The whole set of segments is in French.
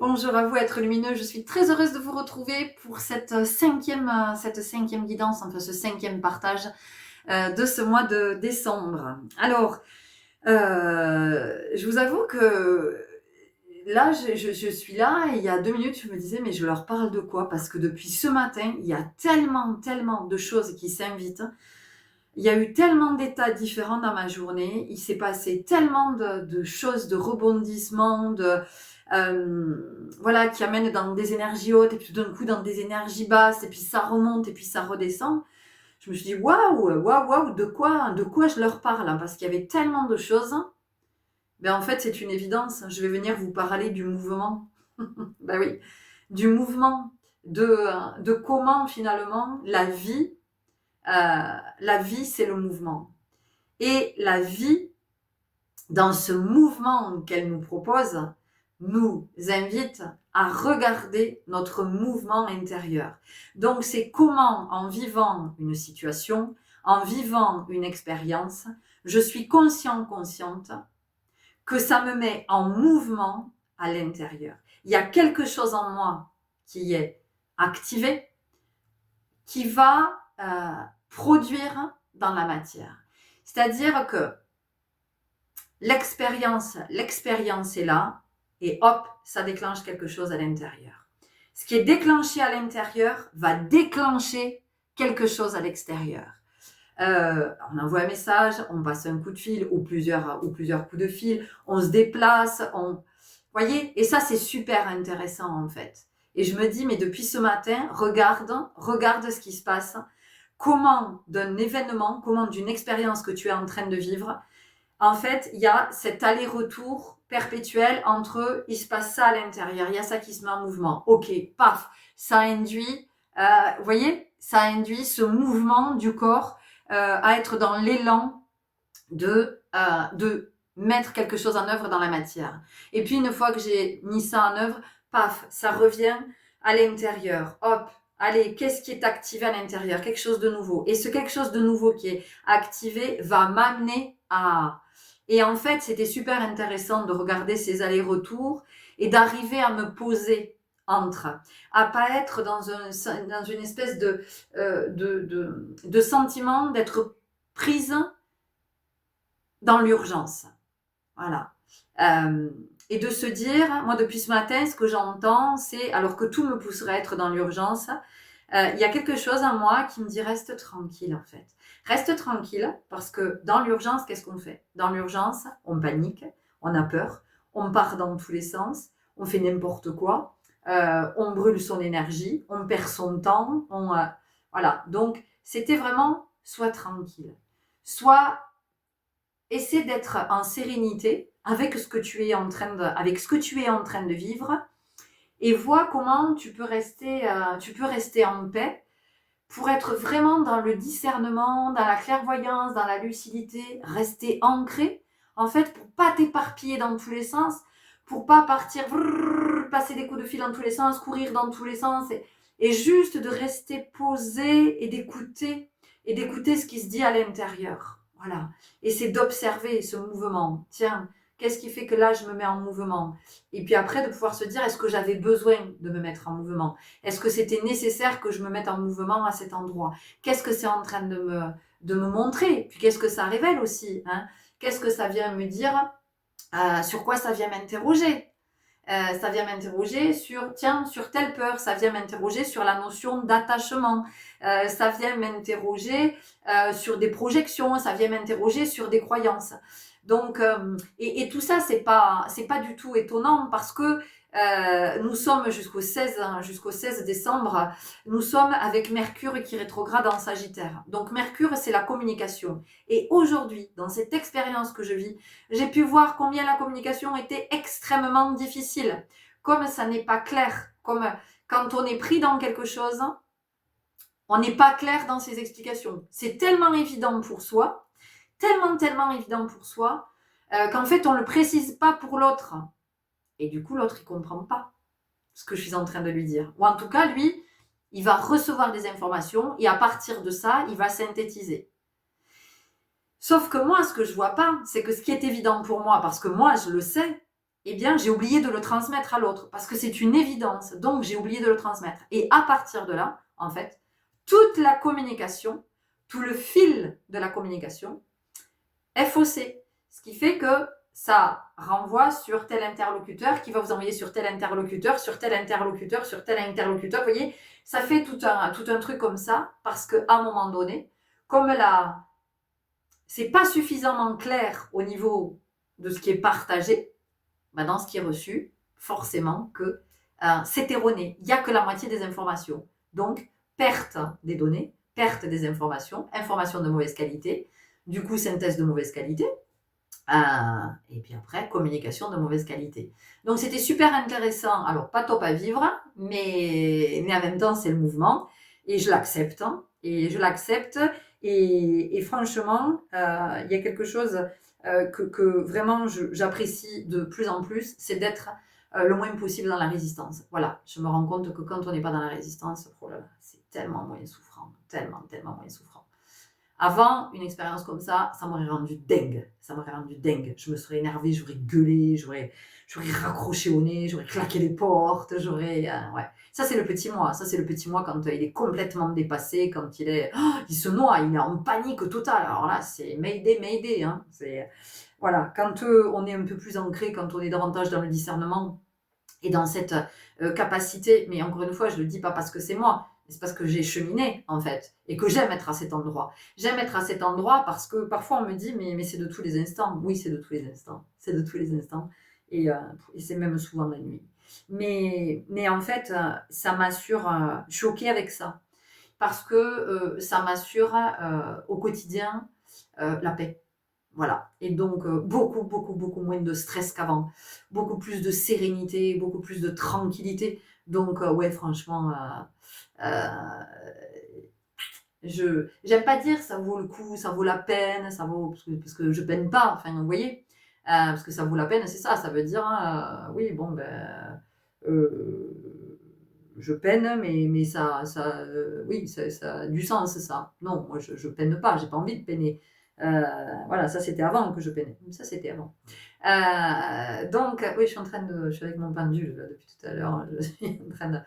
Bonjour à vous, être lumineux. Je suis très heureuse de vous retrouver pour cette cinquième guidance, enfin ce cinquième partage de ce mois de décembre. Alors, je vous avoue que là, je suis là et il y a 2 minutes, je me disais, mais je leur parle de quoi? Parce que depuis ce matin, il y a tellement de choses qui s'invitent. Il y a eu tellement d'états différents dans ma journée. Il s'est passé tellement de choses, de rebondissements, voilà, qui amènent dans des énergies hautes et puis tout d'un coup dans des énergies basses et puis ça remonte et puis ça redescend. Je me suis dit waouh, de quoi je leur parle, hein, parce qu'il y avait tellement de choses. Ben en fait, c'est une évidence. Je vais venir vous parler du mouvement. Ben oui, du mouvement, de comment finalement la vie, c'est le mouvement. Et la vie, dans ce mouvement qu'elle nous propose, nous invite à regarder notre mouvement intérieur. Donc, c'est comment, en vivant une situation, en vivant une expérience, je suis consciente, que ça me met en mouvement à l'intérieur. Il y a quelque chose en moi qui est activé, qui va produire dans la matière. C'est-à-dire que l'expérience est là et hop, ça déclenche quelque chose à l'intérieur. Ce qui est déclenché à l'intérieur va déclencher quelque chose à l'extérieur. On envoie un message, on passe un coup de fil ou plusieurs coups de fil, on se déplace, voyez, et ça c'est super intéressant en fait. Et je me dis, mais depuis ce matin, regarde ce qui se passe. Comment d'un événement, comment d'une expérience que tu es en train de vivre, en fait, il y a cet aller-retour perpétuel entre il se passe ça à l'intérieur, il y a ça qui se met en mouvement. Ok, paf, ça induit, vous voyez, ça induit ce mouvement du corps à être dans l'élan de mettre quelque chose en œuvre dans la matière. Et puis une fois que j'ai mis ça en œuvre, paf, ça revient à l'intérieur. Hop, allez, qu'est-ce qui est activé à l'intérieur? Quelque chose de nouveau. Et ce quelque chose de nouveau qui est activé va m'amener à... Et en fait, c'était super intéressant de regarder ces allers-retours et d'arriver à me poser entre, à pas être dans une espèce de sentiment d'être prise dans l'urgence. Voilà. Et de se dire, moi depuis ce matin, ce que j'entends, c'est, alors que tout me pousserait à être dans l'urgence, il y a quelque chose en moi qui me dit reste tranquille en fait. Reste tranquille parce que dans l'urgence, qu'est-ce qu'on fait? Dans l'urgence, on panique, on a peur, on part dans tous les sens, on fait n'importe quoi, on brûle son énergie, on perd son temps, voilà. Donc c'était vraiment sois tranquille, sois essaie d'être en sérénité avec ce que tu es en train de vivre et vois comment tu peux rester en paix pour être vraiment dans le discernement, dans la clairvoyance, dans la lucidité, rester ancré en fait pour pas t'éparpiller dans tous les sens, pour pas partir passer des coups de fil dans tous les sens, courir dans tous les sens et juste de rester posé et d'écouter ce qui se dit à l'intérieur. Voilà. Et c'est d'observer ce mouvement. Tiens, qu'est-ce qui fait que là, je me mets en mouvement? Et puis après, de pouvoir se dire, est-ce que j'avais besoin de me mettre en mouvement? Est-ce que c'était nécessaire que je me mette en mouvement à cet endroit? Qu'est-ce que c'est en train de me montrer? Puis qu'est-ce que ça révèle aussi, hein? Qu'est-ce que ça vient me dire? Sur quoi ça vient m'interroger? Ça vient m'interroger sur telle peur, ça vient m'interroger sur la notion d'attachement, ça vient m'interroger sur des projections, ça vient m'interroger sur des croyances. Donc, et tout ça, c'est pas du tout étonnant parce que nous sommes jusqu'au 16 décembre, nous sommes avec Mercure qui rétrograde en Sagittaire. Donc Mercure, c'est la communication. Et aujourd'hui, dans cette expérience que je vis, j'ai pu voir combien la communication était extrêmement difficile. Comme ça n'est pas clair, comme quand on est pris dans quelque chose, on n'est pas clair dans ses explications. C'est tellement évident pour soi, tellement évident pour soi, qu'en fait on ne le précise pas pour l'autre. Et du coup, l'autre, il ne comprend pas ce que je suis en train de lui dire. Ou en tout cas, lui, il va recevoir des informations et à partir de ça, il va synthétiser. Sauf que moi, ce que je vois pas, c'est que ce qui est évident pour moi, parce que moi, je le sais, eh bien, j'ai oublié de le transmettre à l'autre parce que c'est une évidence. Donc, j'ai oublié de le transmettre. Et à partir de là, en fait, toute la communication, tout le fil de la communication est faussé. Ce qui fait que ça renvoie sur tel interlocuteur qui va vous envoyer sur tel interlocuteur, sur tel interlocuteur, sur tel interlocuteur. Vous voyez, ça fait tout un truc comme ça parce qu'à un moment donné, comme c'est pas suffisamment clair au niveau de ce qui est partagé, dans ce qui est reçu, forcément que c'est erroné. Il n'y a que la moitié des informations. Donc, perte des données, perte des informations, informations de mauvaise qualité, du coup, synthèse de mauvaise qualité, et puis après, communication de mauvaise qualité. Donc, c'était super intéressant. Alors, pas top à vivre, mais en même temps, c'est le mouvement, et je l'accepte. Et franchement, il y a quelque chose que vraiment j'apprécie de plus en plus, c'est d'être le moins possible dans la résistance. Voilà, je me rends compte que quand on n'est pas dans la résistance, oh là là, c'est tellement moins souffrant, tellement moins souffrant. Avant, une expérience comme ça m'aurait rendu dingue. Ça m'aurait rendu dingue. Je me serais énervée, j'aurais gueulé, j'aurais raccroché au nez, j'aurais claqué les portes, ouais. Ça, c'est le petit moi. Ça, c'est le petit moi quand il est complètement dépassé, quand il se noie, il est en panique totale. Alors là, c'est Mayday, hein. Voilà. Quand on est un peu plus ancré, quand on est davantage dans le discernement et dans cette capacité, mais encore une fois, je le dis pas parce que c'est moi, c'est parce que j'ai cheminé, en fait, et que j'aime être à cet endroit. J'aime être à cet endroit parce que parfois on me dit, mais c'est de tous les instants. Oui, c'est de tous les instants. C'est de tous les instants. Et c'est même souvent la nuit. Mais en fait, ça m'assure, je suis OK avec ça. Parce que ça m'assure au quotidien la paix. Voilà. Et donc, beaucoup moins de stress qu'avant. Beaucoup plus de sérénité, beaucoup plus de tranquillité. Donc, ouais, franchement, j'aime pas dire ça vaut le coup, ça vaut la peine, parce que je peine pas, enfin, vous voyez, parce que ça vaut la peine, c'est ça, ça veut dire, oui, bon, je peine, mais oui, ça a du sens, ça. Non, moi, je peine pas, j'ai pas envie de peiner. Voilà, ça c'était avant que je peinais. Ça c'était avant. Donc, oui, je suis avec mon pendule là, depuis tout à l'heure. Je suis en train de.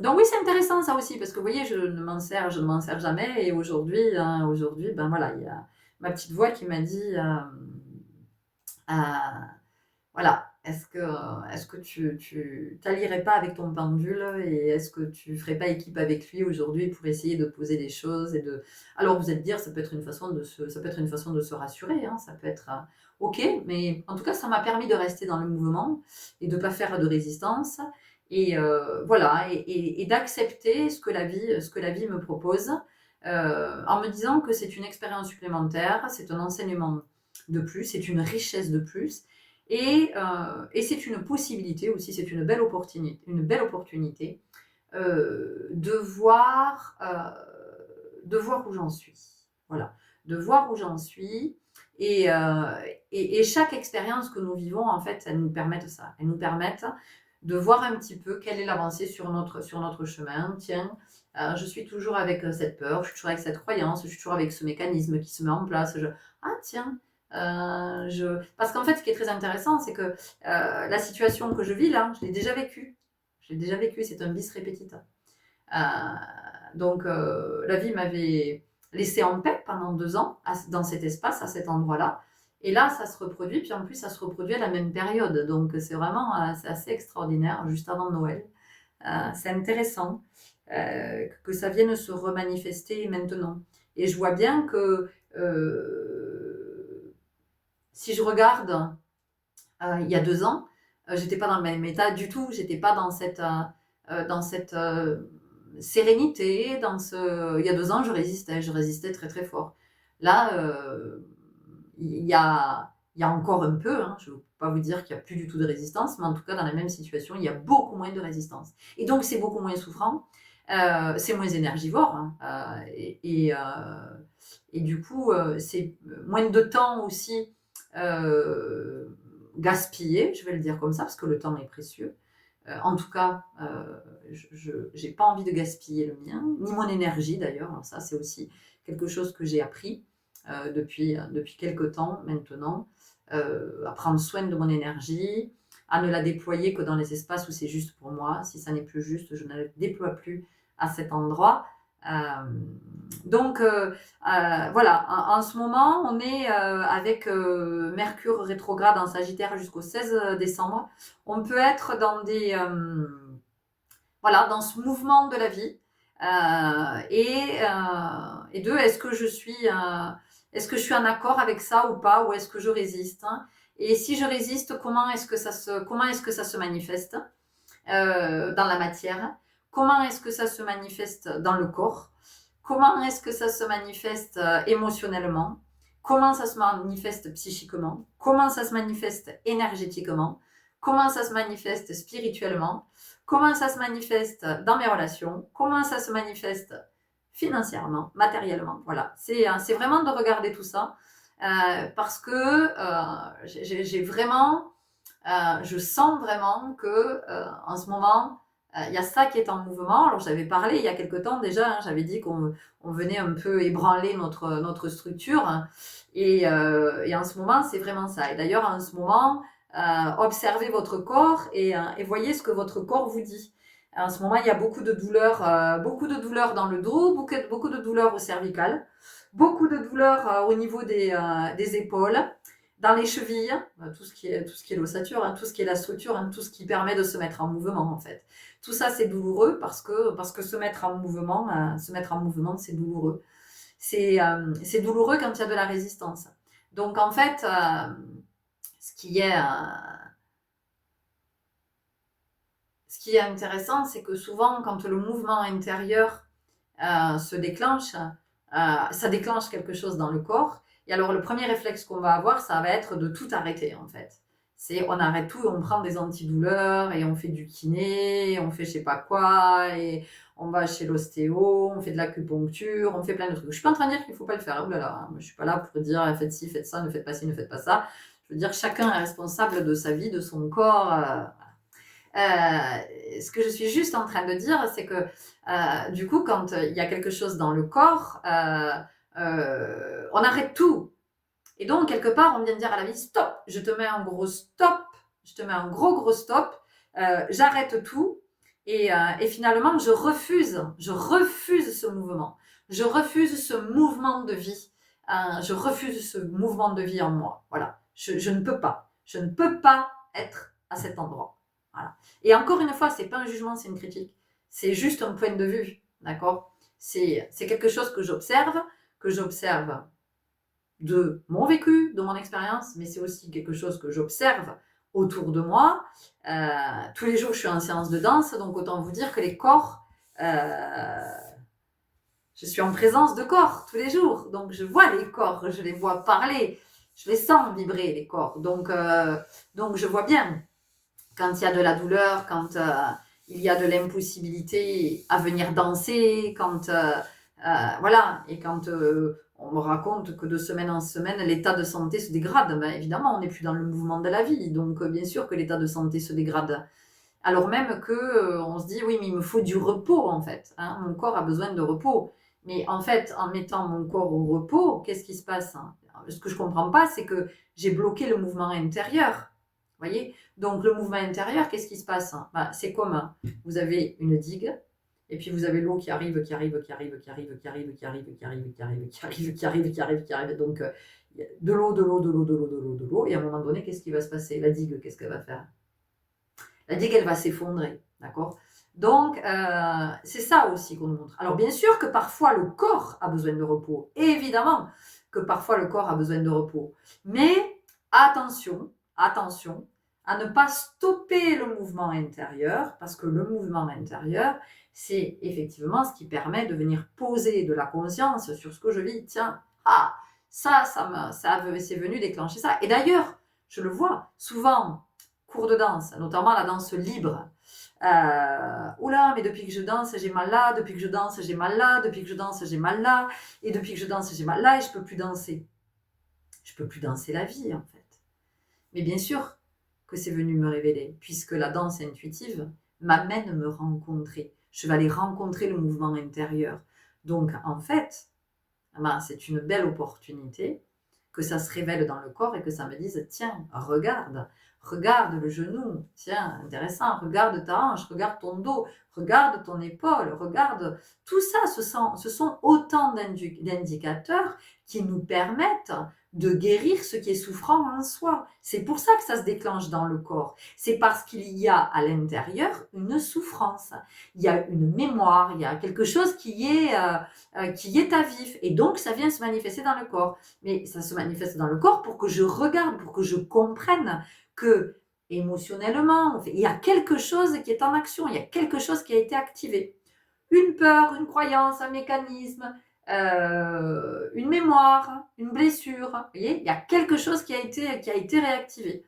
Donc oui, c'est intéressant ça aussi parce que vous voyez, je ne m'en sers jamais. Et aujourd'hui, ben voilà, il y a ma petite voix qui m'a dit, voilà, est-ce que tu t'allierais pas avec ton pendule et est-ce que tu ferais pas équipe avec lui aujourd'hui pour essayer de poser des choses alors vous êtes dire, ça peut être une façon de se rassurer, hein, ça peut être ok, mais en tout cas ça m'a permis de rester dans le mouvement et de pas faire de résistance et voilà et d'accepter ce que la vie me propose en me disant que c'est une expérience supplémentaire, c'est un enseignement de plus, c'est une richesse de plus. Et c'est une possibilité aussi, c'est une belle opportunité de voir où j'en suis. Voilà, de voir où j'en suis. Et chaque expérience que nous vivons, en fait, elles nous permettent ça. Elles nous permettent de voir un petit peu quelle est l'avancée sur notre chemin. Tiens, je suis toujours avec cette peur, je suis toujours avec cette croyance, je suis toujours avec ce mécanisme qui se met en place. Ah tiens, parce qu'en fait, ce qui est très intéressant, c'est que la situation que je vis là, je l'ai déjà vécue. C'est un bis repetita. Donc, la vie m'avait laissé en paix pendant 2 ans dans cet espace, à cet endroit-là. Et là, ça se reproduit, puis en plus, ça se reproduit à la même période. Donc, c'est vraiment c'est assez extraordinaire, juste avant Noël. C'est intéressant que ça vienne se remanifester maintenant. Et je vois bien que si je regarde il y a 2 ans, j'étais pas dans le même état du tout. J'étais pas dans cette sérénité. Il y a 2 ans, je résistais très très fort. Là, il y a encore un peu, hein, je ne veux pas vous dire qu'il n'y a plus du tout de résistance, mais en tout cas, dans la même situation, il y a beaucoup moins de résistance. Et donc, c'est beaucoup moins souffrant, c'est moins énergivore, hein, et du coup, c'est moins de temps aussi gaspillé, je vais le dire comme ça, parce que le temps est précieux. En tout cas, je n'ai pas envie de gaspiller le mien, ni mon énergie d'ailleurs. Alors ça, c'est aussi quelque chose que j'ai appris depuis quelques temps maintenant. à prendre soin de mon énergie, à ne la déployer que dans les espaces où c'est juste pour moi. Si ça n'est plus juste, je ne la déploie plus à cet endroit. Donc voilà, en ce moment, on est avec Mercure rétrograde en Sagittaire jusqu'au 16 décembre. On peut être dans voilà, dans ce mouvement de la vie. Et deux, est-ce que je suis en accord avec ça ou pas, ou est-ce que je résiste, hein? Et si je résiste, comment est-ce que ça se manifeste dans la matière? Comment est-ce que ça se manifeste dans le corps? Comment est-ce que ça se manifeste émotionnellement? Comment ça se manifeste psychiquement? Comment ça se manifeste énergétiquement? Comment ça se manifeste spirituellement? Comment ça se manifeste dans mes relations? Comment ça se manifeste financièrement, matériellement? Voilà, c'est vraiment de regarder tout ça parce que j'ai vraiment, je sens vraiment que en ce moment, il y a ça qui est en mouvement. Alors j'avais parlé il y a quelque temps déjà, hein, j'avais dit qu'on venait un peu ébranler notre structure. Hein, et en ce moment, c'est vraiment ça. Et d'ailleurs, en ce moment, observez votre corps et voyez ce que votre corps vous dit. En ce moment, il y a beaucoup de douleurs dans le dos, beaucoup de douleurs au cervical, beaucoup de douleurs au niveau des épaules, dans les chevilles, tout ce qui est l'ossature, hein, tout ce qui est la structure, hein, tout ce qui permet de se mettre en mouvement en fait. Tout ça c'est douloureux parce que se mettre en mouvement, c'est douloureux. C'est douloureux quand il y a de la résistance. Donc en fait, ce qui est intéressant, c'est que souvent quand le mouvement intérieur se déclenche, ça déclenche quelque chose dans le corps. Et alors, le premier réflexe qu'on va avoir, ça va être de tout arrêter, en fait. C'est on arrête tout, on prend des antidouleurs et on fait du kiné, on fait je sais pas quoi, et on va chez l'ostéo, on fait de l'acupuncture, on fait plein de trucs. Je suis pas en train de dire qu'il faut pas le faire. Ouh là là, je suis pas là pour dire faites ci, faites ça, ne faites pas ci, ne faites pas ça. Je veux dire, chacun est responsable de sa vie, de son corps. Ce que je suis juste en train de dire, c'est que du coup, quand il y a quelque chose dans le corps, on arrête tout. Et donc, quelque part, on vient de dire à la vie, stop, je te mets un gros stop, je te mets un gros stop, j'arrête tout. Et finalement, je refuse ce mouvement. Je refuse ce mouvement de vie. Je refuse ce mouvement de vie en moi. Voilà. Je ne peux pas. Je ne peux pas être à cet endroit. Voilà. Et encore une fois, c'est pas un jugement, c'est une critique. C'est juste un point de vue. D'accord? C'est quelque chose que j'observe de mon vécu, de mon expérience, mais c'est aussi quelque chose que j'observe autour de moi. Tous les jours, je suis en séance de danse, donc autant vous dire que les corps, je suis en présence de corps tous les jours. Donc je vois les corps, je les vois parler, je les sens vibrer, les corps. Donc je vois bien quand il y a de la douleur, quand il y a de l'impossibilité à venir danser, quand voilà, et quand on me raconte que de semaine en semaine, l'état de santé se dégrade, ben, évidemment, on n'est plus dans le mouvement de la vie, donc bien sûr que l'état de santé se dégrade. Alors même que on se dit, oui, mais il me faut du repos, en fait. Hein, mon corps a besoin de repos. Mais en fait, en mettant mon corps au repos, qu'est-ce qui se passe, hein? Ce que je ne comprends pas, c'est que j'ai bloqué le mouvement intérieur. Vous voyez? Donc, le mouvement intérieur, qu'est-ce qui se passe, hein? Ben, c'est comme vous avez une digue, et puis vous avez l'eau qui arrive. Donc, de l'eau. Et à un moment donné, qu'est-ce qui va se passer? La digue, qu'est-ce qu'elle va faire? La digue, elle va s'effondrer. D'accord? Donc, c'est ça aussi qu'on nous montre. Alors, bien sûr que parfois, le corps a besoin de repos. Évidemment que parfois, le corps a besoin de repos. Mais attention à ne pas stopper le mouvement intérieur, parce que le mouvement intérieur, c'est effectivement ce qui permet de venir poser de la conscience sur ce que je vis. Tiens, c'est venu déclencher ça. Et d'ailleurs, je le vois souvent, cours de danse, notamment la danse libre. Oula, mais depuis que je danse, j'ai mal là, depuis que je danse, j'ai mal là, depuis que je danse, j'ai mal là, et depuis que je danse, j'ai mal là, et je peux plus danser. Je peux plus danser la vie, en fait. Mais bien sûr que c'est venu me révéler, puisque la danse intuitive m'amène à me rencontrer. Je vais aller rencontrer le mouvement intérieur. Donc, en fait, c'est une belle opportunité que ça se révèle dans le corps et que ça me dise, tiens, regarde le genou, tiens, intéressant, regarde ta hanche, regarde ton dos, regarde ton épaule, regarde. Tout ça, ce sont autant d'indicateurs qui nous permettent de guérir ce qui est souffrant en soi. C'est pour ça que ça se déclenche dans le corps. C'est parce qu'il y a à l'intérieur une souffrance. Il y a une mémoire, il y a quelque chose qui est à vif. Et donc, ça vient se manifester dans le corps. Mais ça se manifeste dans le corps pour que je regarde, pour que je comprenne que émotionnellement, il y a quelque chose qui est en action, il y a quelque chose qui a été activé. Une peur, une croyance, un mécanisme, une mémoire, une blessure. Vous voyez, il y a quelque chose qui a été réactivé.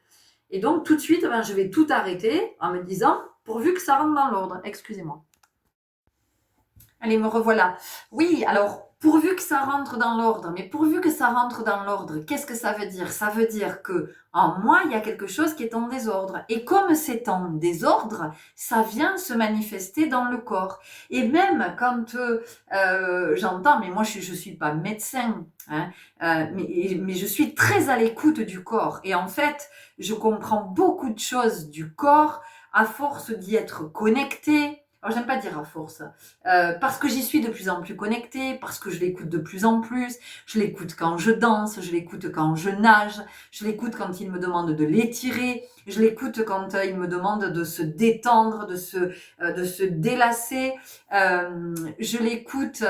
Et donc, tout de suite, je vais tout arrêter en me disant, pourvu que ça rentre dans l'ordre. Excusez-moi. Allez, me revoilà. Oui, alors, pourvu que ça rentre dans l'ordre, mais pourvu que ça rentre dans l'ordre, qu'est-ce que ça veut dire? Ça veut dire que en moi, il y a quelque chose qui est en désordre. Et comme c'est en désordre, ça vient se manifester dans le corps. Et même quand j'entends, mais moi je suis pas médecin, hein, mais je suis très à l'écoute du corps. Et en fait, je comprends beaucoup de choses du corps à force d'y être connectée. Alors, j'aime pas dire à force, parce que j'y suis de plus en plus connectée, parce que je l'écoute de plus en plus, je l'écoute quand je danse, je l'écoute quand je nage, je l'écoute quand il me demande de l'étirer, je l'écoute quand il me demande de se détendre, de se délasser, je l'écoute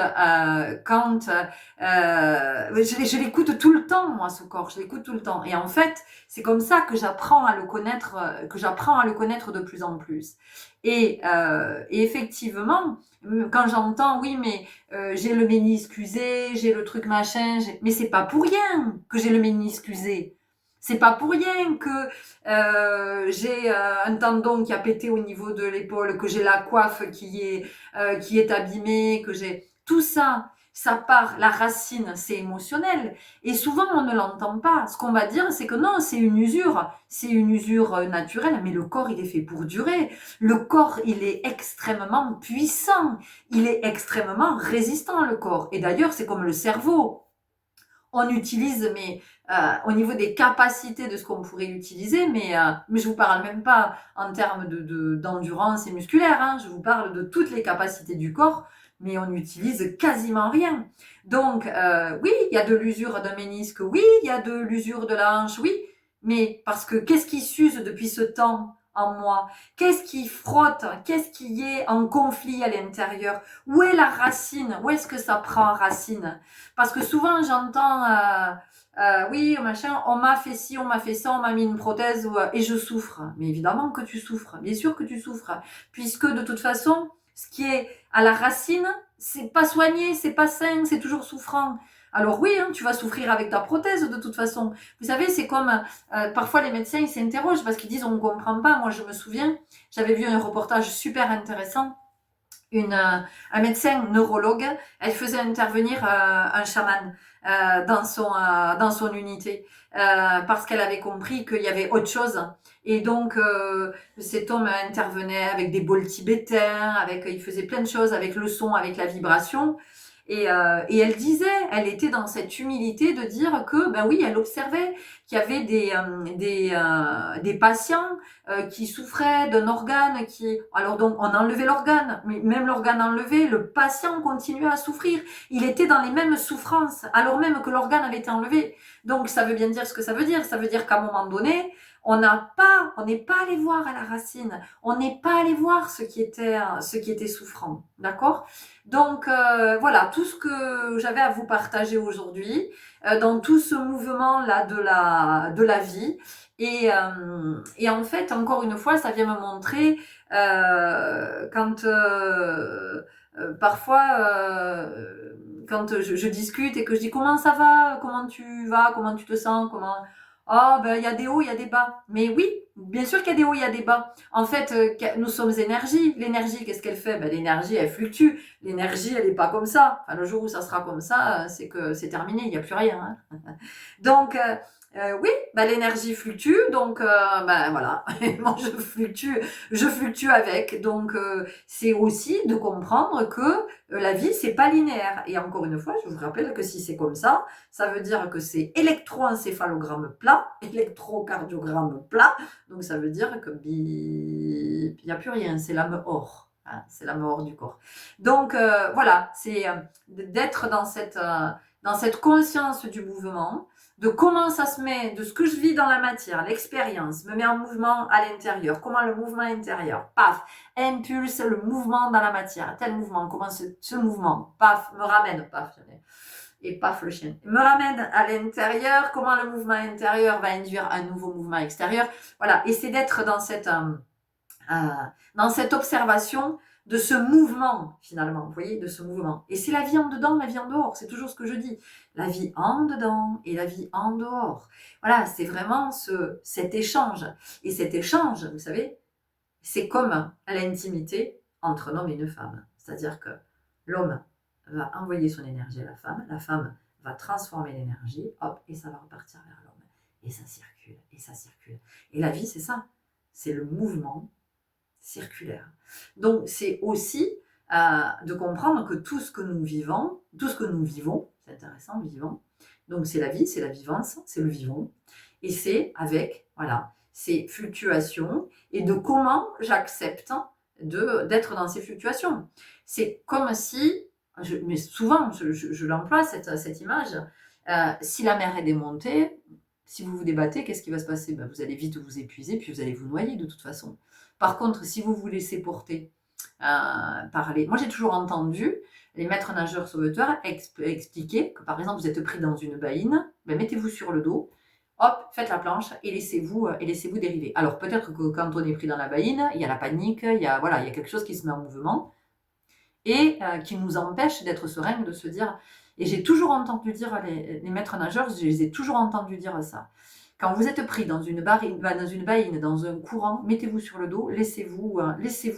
quand... je l'écoute tout le temps, moi, ce corps, je l'écoute tout le temps. Et en fait, c'est comme ça que j'apprends à le connaître, de plus en plus. Et effectivement, quand j'entends, oui, mais j'ai le ménisque usé, j'ai le truc machin, mais c'est pas pour rien que j'ai le ménisque usé. C'est pas pour rien que j'ai un tendon qui a pété au niveau de l'épaule, que j'ai la coiffe qui est abîmée, que j'ai tout ça. Ça part, la racine, c'est émotionnel. Et souvent, on ne l'entend pas. Ce qu'on va dire, c'est que non, c'est une usure. C'est une usure naturelle, mais le corps, il est fait pour durer. Le corps, il est extrêmement puissant. Il est extrêmement résistant, le corps. Et d'ailleurs, c'est comme le cerveau. On utilise, mais au niveau des capacités de ce qu'on pourrait utiliser, mais je vous parle même pas en termes d'endurance et musculaire, hein, je vous parle de toutes les capacités du corps, mais on n'utilise quasiment rien. Donc, oui, il y a de l'usure d'un ménisque, oui, il y a de l'usure de la hanche, oui, mais parce que qu'est-ce qui s'use depuis ce temps en moi? Qu'est-ce qui frotte? Qu'est-ce qui est en conflit à l'intérieur? Où est la racine? Où est-ce que ça prend racine? Parce que souvent, j'entends, oui, machin, on m'a fait ci, on m'a fait ça, on m'a mis une prothèse et je souffre. Mais évidemment que tu souffres, bien sûr que tu souffres, puisque de toute façon, ce qui est à la racine, c'est pas soigné, c'est pas sain, c'est toujours souffrant. Alors oui, hein, tu vas souffrir avec ta prothèse de toute façon. Vous savez, c'est comme parfois les médecins ils s'interrogent parce qu'ils disent on ne comprend pas. Moi je me souviens, j'avais vu un reportage super intéressant. Un médecin neurologue, elle faisait intervenir un chaman dans son unité parce qu'elle avait compris qu'il y avait autre chose. Et donc cet homme intervenait avec des bols tibétains, il faisait plein de choses avec le son, avec la vibration. Et elle disait, elle était dans cette humilité de dire que, ben oui, elle observait qu'il y avait des patients qui souffraient d'un organe alors donc on enlevait l'organe, mais même l'organe enlevé, le patient continuait à souffrir. Il était dans les mêmes souffrances, alors même que l'organe avait été enlevé. Donc ça veut bien dire ce que ça veut dire. Ça veut dire qu'à un moment donné, on n'est pas allé voir à la racine, on n'est pas allé voir ce qui était souffrant, d'accord? Donc voilà, tout ce que j'avais à vous partager aujourd'hui dans tout ce mouvement-là de la vie. Et en fait, encore une fois, ça vient me montrer quand parfois quand je discute et que je dis comment ça va, comment tu vas, comment tu te sens, comment... Ah, ben, il y a des hauts, il y a des bas. Mais oui, bien sûr qu'il y a des hauts, il y a des bas. En fait, nous sommes énergie. L'énergie, qu'est-ce qu'elle fait? Ben, l'énergie, elle fluctue. L'énergie, elle n'est pas comme ça. Enfin, le jour où ça sera comme ça, c'est que c'est terminé, il n'y a plus rien. Hein. Donc, Oui, bah, l'énergie fluctue, donc bah, voilà, moi je fluctue avec. Donc c'est aussi de comprendre que la vie c'est pas linéaire. Et encore une fois, je vous rappelle que si c'est comme ça veut dire que c'est électroencéphalogramme plat, électrocardiogramme plat. Donc ça veut dire que il n'y a plus rien, c'est l'âme hors. Hein, c'est l'âme hors du corps. Donc voilà, c'est d'être dans cette conscience du mouvement, de comment ça se met, de ce que je vis dans la matière, l'expérience me met en mouvement à l'intérieur, comment le mouvement intérieur, paf, impulse le mouvement dans la matière, tel mouvement, comment ce mouvement, paf, me ramène, paf, et paf le chien, me ramène à l'intérieur, comment le mouvement intérieur va induire un nouveau mouvement extérieur, voilà, et c'est d'être dans cette observation de ce mouvement, finalement, vous voyez, de ce mouvement. Et c'est la vie en dedans, la vie en dehors, c'est toujours ce que je dis. La vie en dedans et la vie en dehors. Voilà, c'est vraiment cet échange. Et cet échange, vous savez, c'est comme à l'intimité entre un homme et une femme. C'est-à-dire que l'homme va envoyer son énergie à la femme va transformer l'énergie, hop, et ça va repartir vers l'homme. Et ça circule, et ça circule. Et la vie, c'est ça. C'est le mouvement circulaire. Donc c'est aussi de comprendre que tout ce que nous vivons, c'est intéressant, vivant, donc c'est la vie, c'est la vivance, c'est le vivant, et c'est avec, voilà, ces fluctuations, et de comment j'accepte d'être dans ces fluctuations. C'est comme si, mais souvent je l'emploie cette image, si la mer est démontée, si vous vous débattez, qu'est-ce qui va se passer? Ben, vous allez vite vous épuiser, puis vous allez vous noyer de toute façon. Par contre, si vous vous laissez porter par les... Moi, j'ai toujours entendu les maîtres nageurs sauveteurs expliquer que, par exemple, vous êtes pris dans une baïne, ben, mettez-vous sur le dos, hop, faites la planche et laissez-vous dériver. Alors, peut-être que quand on est pris dans la baïne, il y a la panique, il y a quelque chose qui se met en mouvement et qui nous empêche d'être serein, de se dire... Et j'ai toujours entendu dire, les maîtres nageurs, je les ai toujours entendu dire ça. Quand vous êtes pris dans une baïne, dans un courant, mettez-vous sur le dos, laissez-vous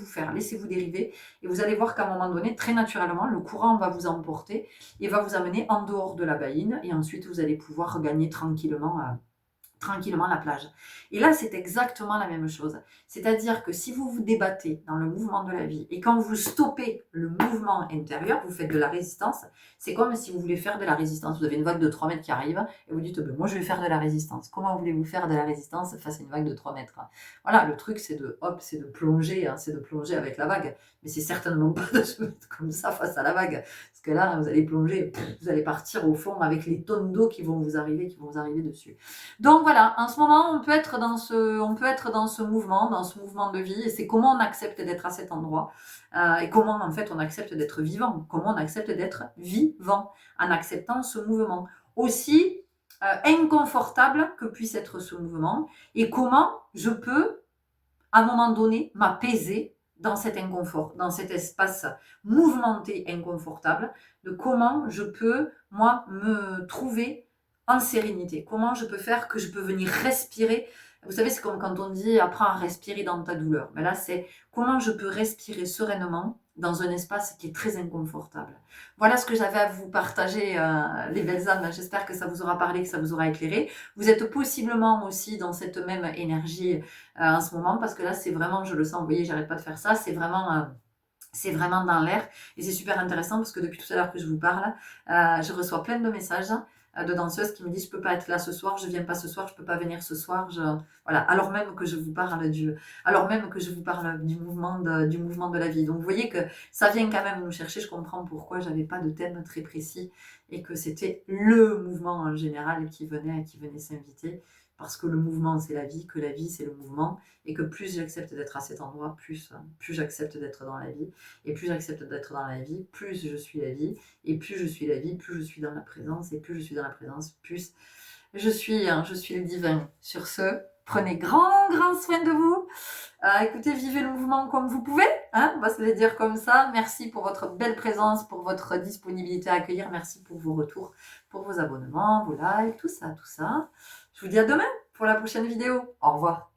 faire, laissez-vous dériver, et vous allez voir qu'à un moment donné, très naturellement, le courant va vous emporter et va vous amener en dehors de la baïne, et ensuite vous allez pouvoir regagner tranquillement la plage. Et là, c'est exactement la même chose. C'est-à-dire que si vous vous débattez dans le mouvement de la vie et quand vous stoppez le mouvement intérieur, vous faites de la résistance, c'est comme si vous voulez faire de la résistance. Vous avez une vague de 3 mètres qui arrive et vous dites, moi je vais faire de la résistance. Comment voulez-vous faire de la résistance face à une vague de 3 mètres? Voilà, le truc c'est de plonger, c'est de plonger avec la vague. Mais c'est certainement pas de se mettre comme ça face à la vague. Parce que là, vous allez plonger, vous allez partir au fond avec les tonnes d'eau qui vont vous arriver dessus. Donc voilà, en ce moment, on peut être dans ce mouvement de vie, et c'est comment on accepte d'être à cet endroit, et comment en fait on accepte d'être vivant, comment on accepte d'être vivant en acceptant ce mouvement. Aussi inconfortable que puisse être ce mouvement, et comment je peux, à un moment donné, m'apaiser dans cet inconfort, dans cet espace mouvementé inconfortable, de comment je peux, moi, me trouver en sérénité. Comment je peux faire que je peux venir respirer. Vous savez, c'est comme quand on dit apprends à respirer dans ta douleur. Mais là, c'est comment je peux respirer sereinement dans un espace qui est très inconfortable. Voilà ce que j'avais à vous partager, les belles âmes. J'espère que ça vous aura parlé, que ça vous aura éclairé. Vous êtes possiblement aussi dans cette même énergie en ce moment, parce que là, c'est vraiment, je le sens, vous voyez, j'arrête pas de faire ça, c'est vraiment dans l'air, et c'est super intéressant parce que depuis tout à l'heure que je vous parle, je reçois plein de messages de danseuses qui me disent je peux pas être là ce soir, je viens pas ce soir, je peux pas venir ce soir, voilà, alors même que je vous parle du mouvement de la vie. Donc vous voyez que ça vient quand même nous chercher. Je comprends pourquoi j'avais pas de thème très précis et que c'était le mouvement en général qui venait s'inviter, parce que le mouvement c'est la vie, que la vie c'est le mouvement, et que plus j'accepte d'être à cet endroit, plus j'accepte d'être dans la vie, et plus j'accepte d'être dans la vie, plus je suis la vie, et plus je suis la vie, plus je suis dans la présence, et plus je suis dans la présence, plus je suis le divin. Sur ce, prenez grand soin de vous. Écoutez, vivez le mouvement comme vous pouvez, hein, on va se le dire comme ça. Merci pour votre belle présence, pour votre disponibilité à accueillir. Merci pour vos retours, pour vos abonnements, vos likes, tout ça. Je vous dis à demain pour la prochaine vidéo. Au revoir.